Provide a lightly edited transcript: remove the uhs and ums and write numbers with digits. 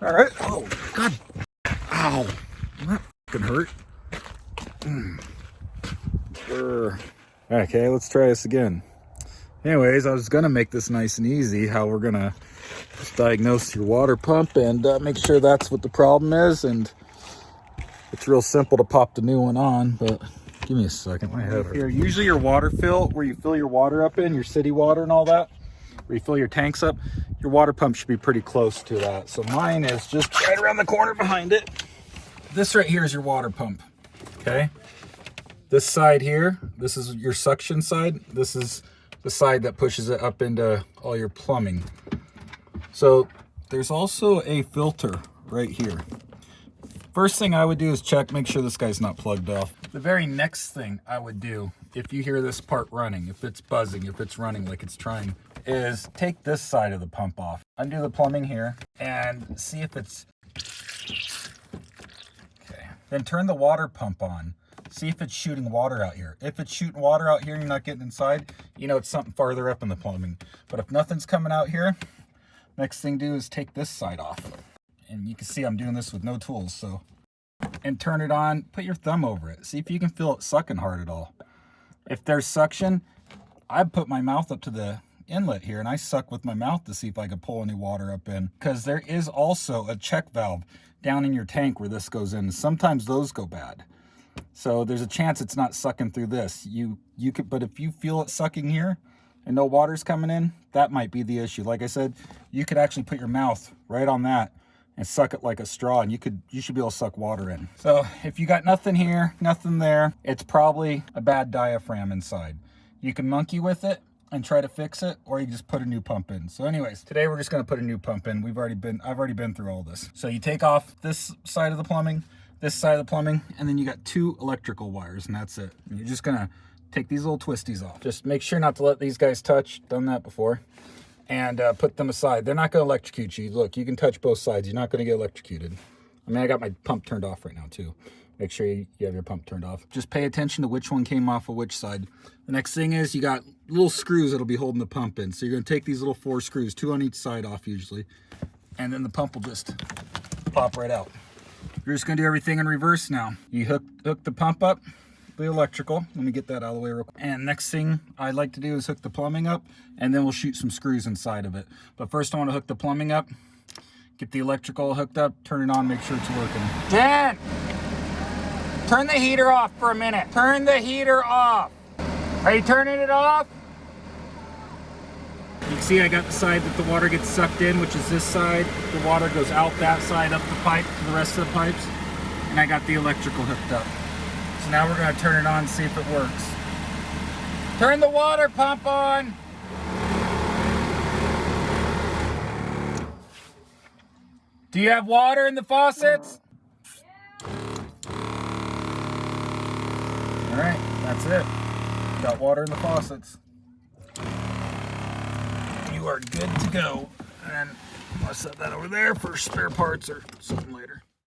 All right. Oh, God. Ow. That fucking hurt. Okay, let's try this again. Anyways, I was going to make this nice and easy, how we're going to just diagnose your water pump and make sure that's what the problem is. And it's real simple to pop the new one on, but give me a second. My head hurts. Here, usually your water fill, where you fill your water up in, your city water and all that, where you fill your tanks up, your water pump should be pretty close to that. So mine is just right around the corner behind it. This right here is your water pump, okay? This side here, this is your suction side. This is the side that pushes it up into all your plumbing. So there's also a filter right here. First thing I would do is check, make sure this guy's not plugged off. The very next thing I would do, if you hear this part running, if it's buzzing, if it's running like it's trying, is take this side of the pump off. Undo the plumbing here and see if it's... Okay. Then turn the water pump on. See if it's shooting water out here. If it's shooting water out here and you're not getting inside, you know it's something farther up in the plumbing. But if nothing's coming out here, next thing to do is take this side off. And you can see I'm doing this with no tools, so. And turn it on, put your thumb over it. See if you can feel it sucking hard at all. If there's suction, I put my mouth up to the inlet here and I suck with my mouth to see if I can pull any water up in. Because there is also a check valve down in your tank where this goes in. Sometimes those go bad. So there's a chance it's not sucking through this. You could, but if you feel it sucking here and no water's coming in, that might be the issue. Like I said, you could actually put your mouth right on that and suck it like a straw, and you should be able to suck water in. So if you got nothing here, nothing there, it's probably a bad diaphragm inside. You can monkey with it and try to fix it, or you just put a new pump in. So anyways, today we're just gonna put a new pump in. I've already been through all this. So you take off this side of the plumbing, this side of the plumbing, and then you got 2 electrical wires, and that's it. And you're just gonna take these little twisties off. Just make sure not to let these guys touch. Done that before. And put them aside. They're not gonna electrocute you. Look, you can touch both sides. You're not gonna get electrocuted. I mean, I got my pump turned off right now too. Make sure you have your pump turned off. Just pay attention to which one came off of which side. The next thing is you got little screws that'll be holding the pump in. So you're gonna take these little 4 screws, 2 on each side off usually, and then the pump will just pop right out. You're just gonna do everything in reverse now. You hook the pump up, the electrical. Let me get that out of the way real quick. And next thing I'd like to do is hook the plumbing up, and then we'll shoot some screws inside of it. But first I wanna hook the plumbing up, get the electrical hooked up, turn it on, make sure it's working. Dan, turn the heater off for a minute. Turn the heater off. Are you turning it off? You can see I got the side that the water gets sucked in, which is this side. The water goes out that side, up the pipe to the rest of the pipes. And I got the electrical hooked up. So now we're gonna turn it on and see if it works. Turn the water pump on. Do you have water in the faucets? All right, that's it. Got water in the faucets. You are good to go. And I'll set that over there for spare parts or something later.